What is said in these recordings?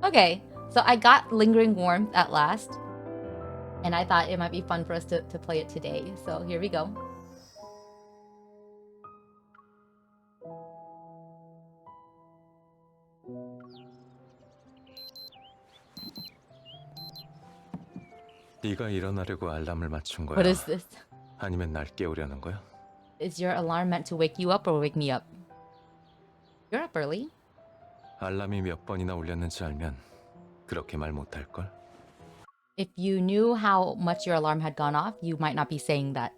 Okay, so I got lingering warmth at last, and I thought it might be fun for us to play it today. So here we go. 네가 일어나려고 알람을 맞춘 What 거야? is this? 아니면 날 깨우려는 거야? Is your alarm meant to wake you up or wake me up? You're up early. 알람이 몇 번이나 울렸는지 알면 그렇게 말 못할 걸? If you knew how much your alarm had gone off, you might not be saying that.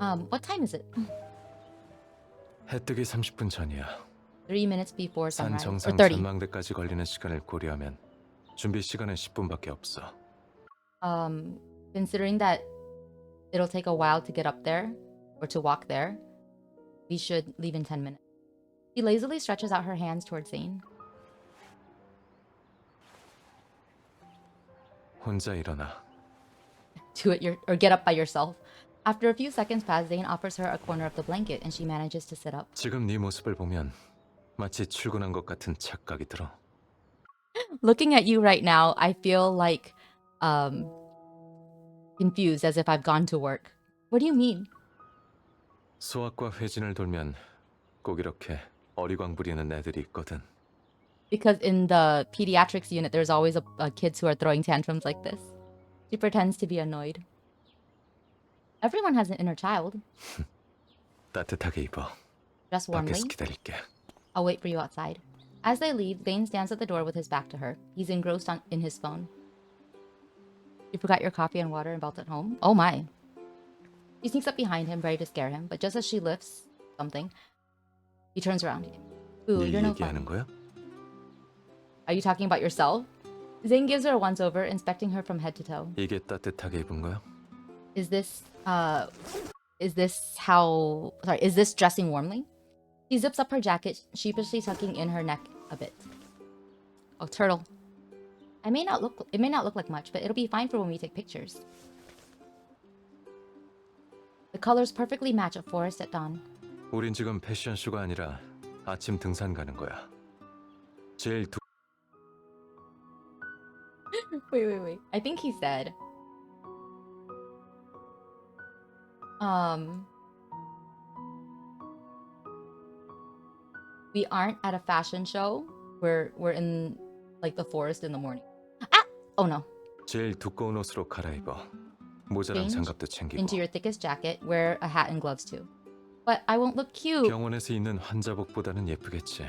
What time is it? 해 뜨기 30분 전이야. 3 minutes before 산 sunrise. Or 정상 30. 전망대까지 걸리는 시간을 고려하면 준비 시간은 10분밖에 없어. Considering that it'll take a while to get up there or to walk there, we should leave in 10 minutes. She lazily stretches out her hands towards Zayne. 혼자 일어나. Do it or get up by yourself. After a few seconds pass, Zayne offers her a corner of the blanket and she manages to sit up. 지금 네 모습을 보면 마치 출근한 것 같은 착각이 들어. Looking at you right now, I feel like confused as if I've gone to work. What do you mean? 소아과 회진을 돌면 꼭 이렇게 어리광 부리는 애들이 있거든. Because in the pediatrics unit, there's always kids who are throwing tantrums like this. She pretends to be annoyed. Everyone has an inner child. 따뜻하게 입어. Dress warmly. 밖에서 기다릴게. I'll wait for you outside. As they leave, Zayne stands at the door with his back to her. He's engrossed in his phone. You forgot your coffee and water and belt at home? Oh my. She sneaks up behind him, ready to scare him, but just as she lifts something, he turns around. Ooh, 네 you're no 얘기하는 fun. 거야? Are you talking about yourself? Zayne gives her a once-over, inspecting her from head to toe. 이게 따뜻하게 입은 거야? Is this dressing warmly? She zips up her jacket, sheepishly tucking in her neck a bit. Oh, turtle. It may not look like much, but it'll be fine for when we take pictures. The colors perfectly match a forest at dawn. 우린 지금 패션쇼가 아니라 아침 등산 가는 거야. 제일 Wait. I think he said, we aren't at a fashion show. We're in like the forest in the morning. Ah! Oh no. 제일 두꺼운 옷으로 갈아입어. 모자랑 Change 장갑도 챙기고. into your thickest jacket. Wear a hat and gloves too. But I won't look cute. 병원에서 입는 환자복보다는 예쁘겠지.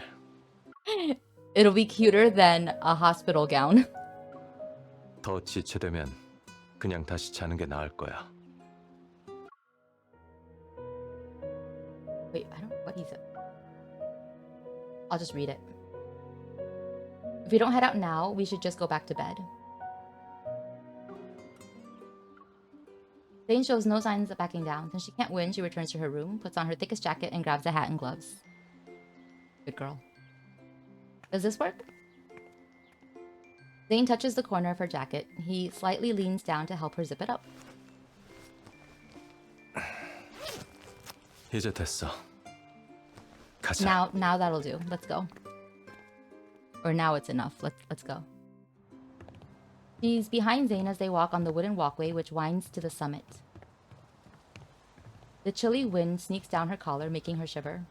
It'll be cuter than a hospital gown. 더 지체되면 그냥 다시 자는 게 나을 거야. Wait, I don't know what he said. I'll just read it. If we don't head out now, we should just go back to bed. Zayne shows no signs of backing down. Since she can't win, she returns to her room, puts on her thickest jacket, and grabs a hat and gloves. Good girl. Does this work? Zayne touches the corner of her jacket. He slightly leans down to help her zip it up. 이제 됐어. 가자. Now that'll do. Let's go. Or now it's enough. Let's go. She's behind Zayne as they walk on the wooden walkway which winds to the summit. The chilly wind sneaks down her collar, making her shiver.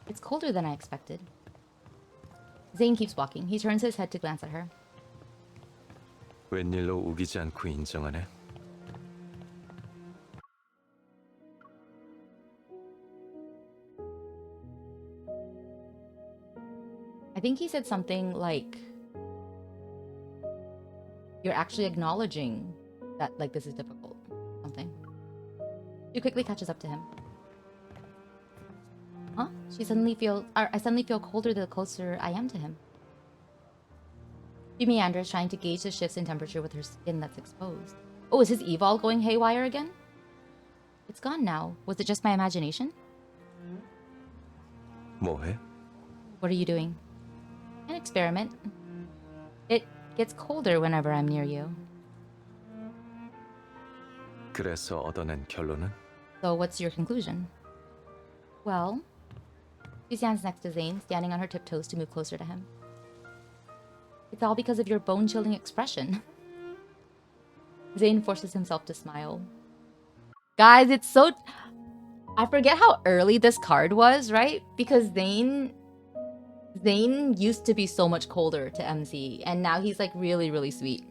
It's colder than I expected. Zayne keeps walking. He turns his head to glance at her. 웬일로 우기지 않고 인정하네. I think he said something like, you're actually acknowledging that like this is difficult. Something. She quickly catches up to him. Huh? I suddenly feel colder the closer I am to him. She meanders, trying to gauge the shifts in temperature with her skin that's exposed. Oh, is his evol going haywire again? It's gone now. Was it just my imagination? 뭐해? What are you doing? An experiment. It gets colder whenever I'm near you. 그래서 얻어낸 결론은? So what's your conclusion? Well, she stands next to Zayne, standing on her tiptoes to move closer to him. It's all because of your bone-chilling expression. Zayne forces himself to smile. Guys, it's so... I forget how early this card was, right? Because Zayne used to be so much colder to MC, and now he's like really, really sweet.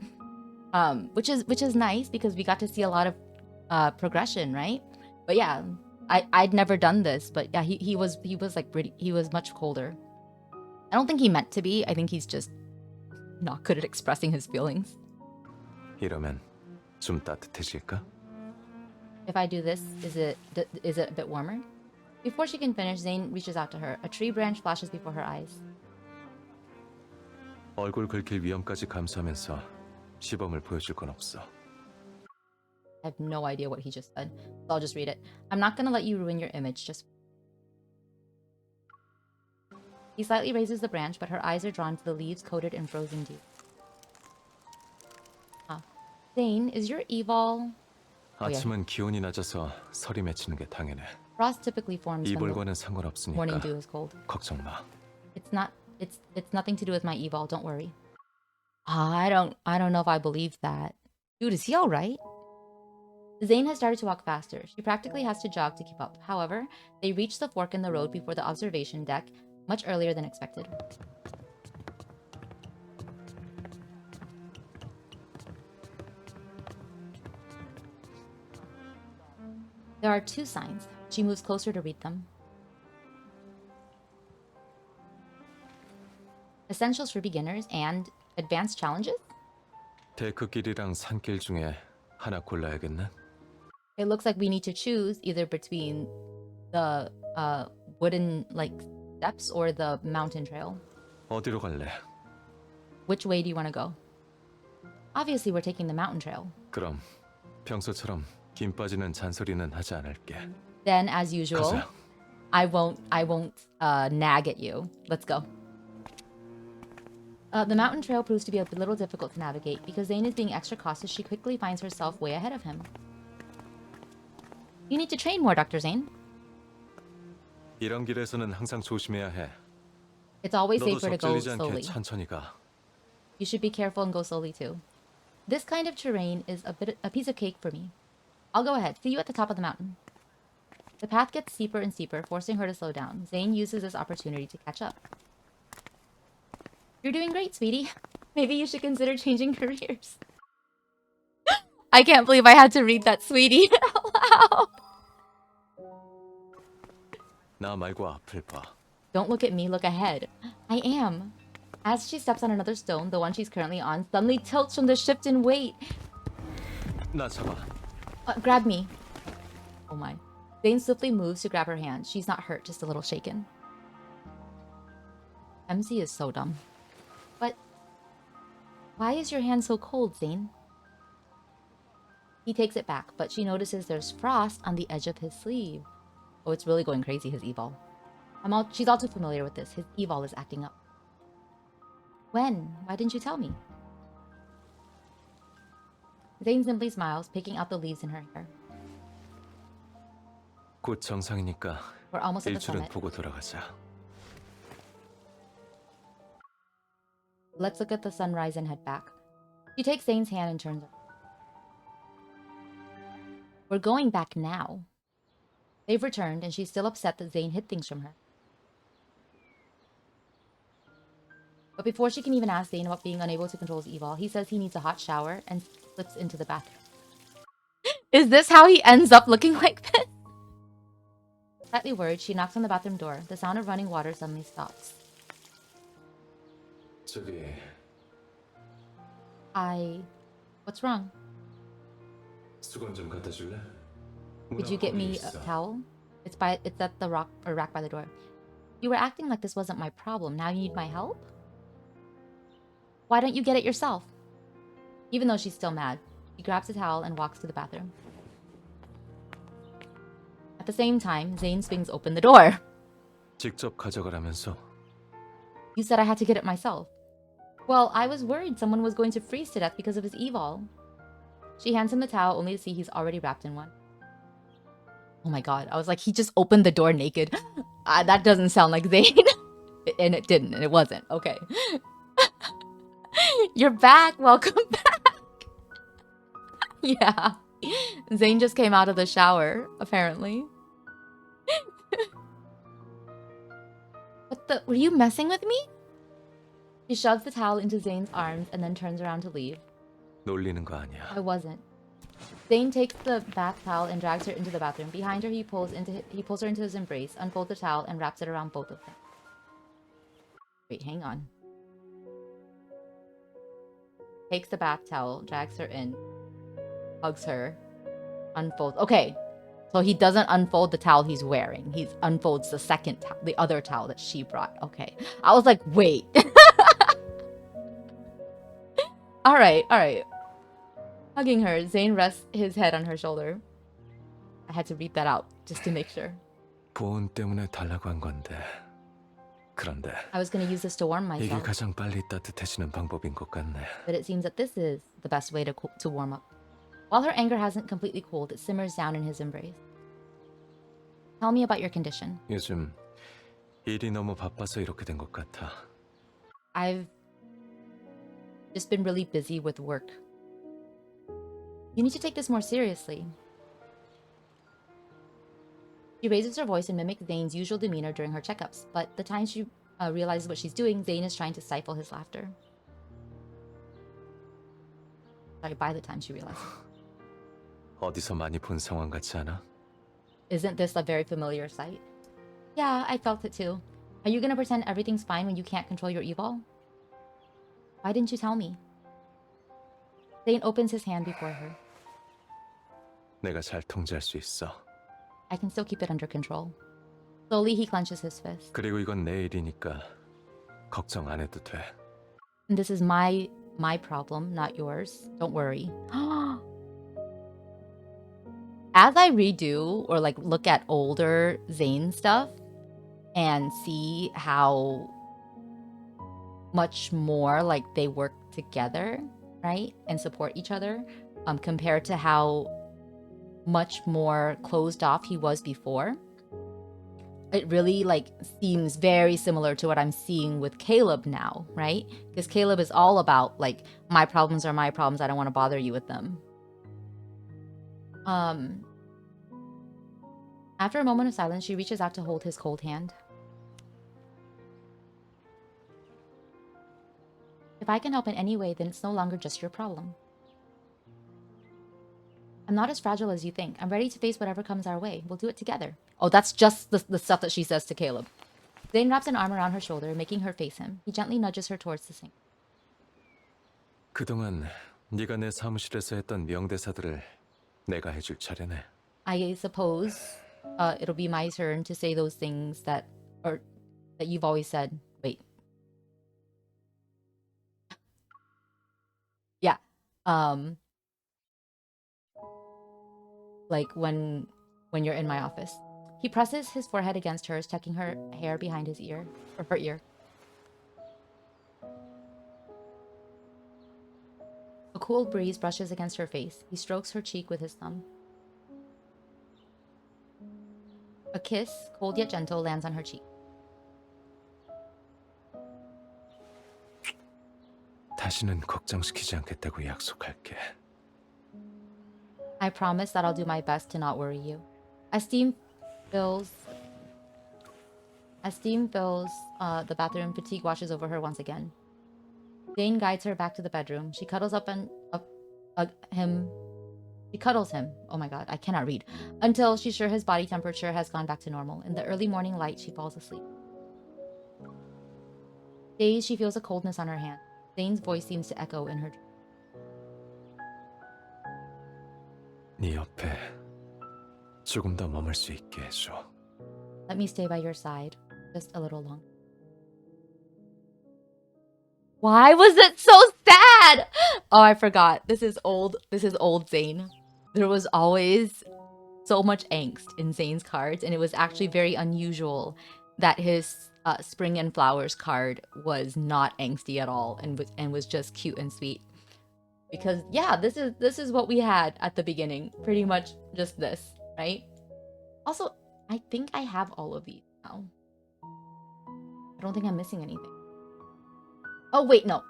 Which is nice because we got to see a lot of progression, right? But yeah, I'd never done this, but yeah, he was like pretty, he was much colder. I don't think he meant to be. I think he's just not good at expressing his feelings. 이러면 좀 따뜻해질까? If I do this, is it a bit warmer? Before she can finish, Zayne reaches out to her. A tree branch flashes before her eyes. 얼굴 긁힐 위험까지 감수하면서 시범을 보여줄 건 없어. I have no idea what he just said, so I'll just read it. I'm not gonna let you ruin your image, just... He slightly raises the branch, but her eyes are drawn to the leaves coated in frozen dew. Zayne, is your evil... 아침은 기온이 낮아서 설이 맺히는 게 당연해. Frost typically forms when the 이불과는 상관없으니까 morning dew is cold. 걱정 마. It's nothing to do with my evil, don't worry. I don't know if I believe that. Dude, is he alright? Zayne has started to walk faster. She practically has to jog to keep up. However, they reach the fork in the road before the observation deck much earlier than expected. There are 2 signs. She moves closer to read them. Essentials for beginners and advanced challenges? 데크길이랑 산길 중에 하나 골라야겠네. It looks like we need to choose either between the wooden like steps or the mountain trail. 어디로 갈래? Which way do you want to go? Obviously, we're taking the mountain trail. 그럼 평소처럼 김 빠지는 잔소리는 하지 않을게. Then, as usual, 가자. I won't nag at you. Let's go. The mountain trail proves to be a little difficult to navigate. Because Zayne is being extra cautious, she quickly finds herself way ahead of him. You need to train more, Dr. Zayne. 이런 길에서는 항상 조심해야 해. It's always 너도 safer to go 적절리지 않게 slowly. 천천히 가. You should be careful and go slowly too. This kind of terrain is a piece of cake for me. I'll go ahead. See you at the top of the mountain. The path gets steeper and steeper, forcing her to slow down. Zayne uses this opportunity to catch up. You're doing great, sweetie. Maybe you should consider changing careers. I can't believe I had to read that, sweetie, out loud. 나 말고 앞을 봐. Don't look at me, look ahead. I am. As she steps on another stone, the one she's currently on suddenly tilts from the shift in weight. 나 잡아. Grab me. Oh my. Zayne swiftly moves to grab her hand. She's not hurt, just a little shaken. MC is so dumb. But why is your hand so cold, Zayne? He takes it back, but she notices there's frost on the edge of his sleeve. Oh, it's really going crazy, his evil. She's all too familiar with this. His evil is acting up. When? Why didn't you tell me? Zayne simply smiles, picking out the leaves in her hair. 곧 정상이니까 We're almost at the 일출은 summit. 보고 돌아가자. Let's look at the sunrise and head back. She takes Zayne's hand and turns around. We're going back now. They've returned, and she's still upset that Zayne hid things from her. But before she can even ask Zayne about being unable to control his evil, he says he needs a hot shower and slips into the bathroom. Is this how he ends up looking like this? Slightly worried, she knocks on the bathroom door. The sound of running water suddenly stops. 저기 What's wrong? 수건 좀 갖다 줄래? Could you get me a towel? It's at the rack by the door. You were acting like this wasn't my problem. Now you need my help? Why don't you get it yourself? Even though she's still mad, she grabs a towel and walks to the bathroom. At the same time, Zayne swings open the door. 직접 가져가라면서. You said I had to get it myself. Well, I was worried someone was going to freeze to death because of his evil. She hands him the towel only to see he's already wrapped in one. Oh my god, I was like, he just opened the door naked. That doesn't sound like Zayne. And it didn't, and it wasn't. Okay. You're back. Welcome back. Yeah. Zayne just came out of the shower, apparently. What the? Were you messing with me? She shoves the towel into Zayne's arms and then turns around to leave. 놀리는 거 아니야. I wasn't. Zayne takes the bath towel and drags her into the bathroom. Behind her, he pulls her into his embrace, unfolds the towel, and wraps it around both of them. Wait, hang on. Takes the bath towel, drags her in, hugs her, unfolds. Okay, so he doesn't unfold the towel he's wearing. He unfolds the second towel, the other towel that she brought. Okay, I was like, wait. All right. Hugging her, Zayne rests his head on her shoulder. I had to read that out just to make sure. 보온 때문에 달라고 한 건데. 그런데 I was going to use this to warm 이게 myself, 가장 빨리 따뜻해지는 방법인 것 같네. but it seems that this is the best way to warm up. While her anger hasn't completely cooled, it simmers down in his embrace. Tell me about your condition. 요즘 일이 너무 바빠서 이렇게 된 것 같아. I've just been really busy with work. You need to take this more seriously. She raises her voice and mimics Zayne's usual demeanor during her checkups, but the time she realizes what she's doing, Zayne is trying to stifle his laughter. Sorry, by the time she realizes. 어디서 많이 본 상황 같지 않아? Isn't this a very familiar sight? Yeah, I felt it too. Are you gonna pretend everything's fine when you can't control your evil? Why didn't you tell me? Zayne opens his hand before her. 내가 잘 통제할 수 있어. I can still keep it under control. Slowly, he clenches his fist. 그리고 이건 내 일이니까 걱정 안 해도 돼. And this is my problem, not yours. Don't worry. As I redo or like look at older Zayne stuff and see how much more like they work together, right? And support each other, compared to how much more closed off he was before. It really like seems very similar to what I'm seeing with Caleb now, right? Because Caleb is all about like, my problems are my problems. I don't want to bother you with them. After a moment of silence, she reaches out to hold his cold hand. If I can help in any way, then it's no longer just your problem. I'm not as fragile as you think. I'm ready to face whatever comes our way. We'll do it together. Oh, that's just the stuff that she says to Caleb. Zayne wraps an arm around her shoulder, making her face him. He gently nudges her towards the sink. 그동안 네가 내 사무실에서 했던 명대사들을 내가 해줄 차례네. I suppose it'll be my turn to say those things that you've always said. Wait. Yeah. Like when you're in my office. He presses his forehead against hers, tucking her hair behind his ear, or her ear. A cool breeze brushes against her face. He strokes her cheek with his thumb. A kiss, cold yet gentle, lands on her cheek. 다시는 걱정시키지 않겠다고 약속할게. I promise that I'll do my best to not worry you. As steam fills the bathroom, fatigue washes over her once again. Zayne guides her back to the bedroom. She cuddles him. She cuddles him. Oh my god, I cannot read. Until she's sure his body temperature has gone back to normal. In the early morning light, she falls asleep. Dazed, she feels a coldness on her hand. Zayne's voice seems to echo in her dream. 네 옆에 조금 더 머물 수 있게 해줘. Let me stay by your side just a little longer. Why was it so sad? Oh, I forgot. This is old Zayne. There was always so much angst in Zayne's cards, and it was actually very unusual that his Spring and Flowers card was not angsty at all and was just cute and sweet. Because yeah, this is what we had at the beginning. Pretty much just this, right? Also, I think I have all of these now. I don't think I'm missing anything. Oh wait, no.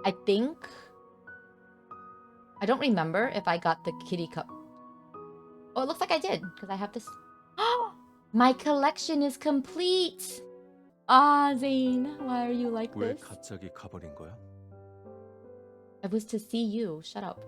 I think... I don't remember if I got the kitty cup. Oh, it looks like I did, because I have this... My collection is complete! Ah, Zayne, why are you like 왜 this? 갑자기 가버린 거야? It was to see you. Shut up.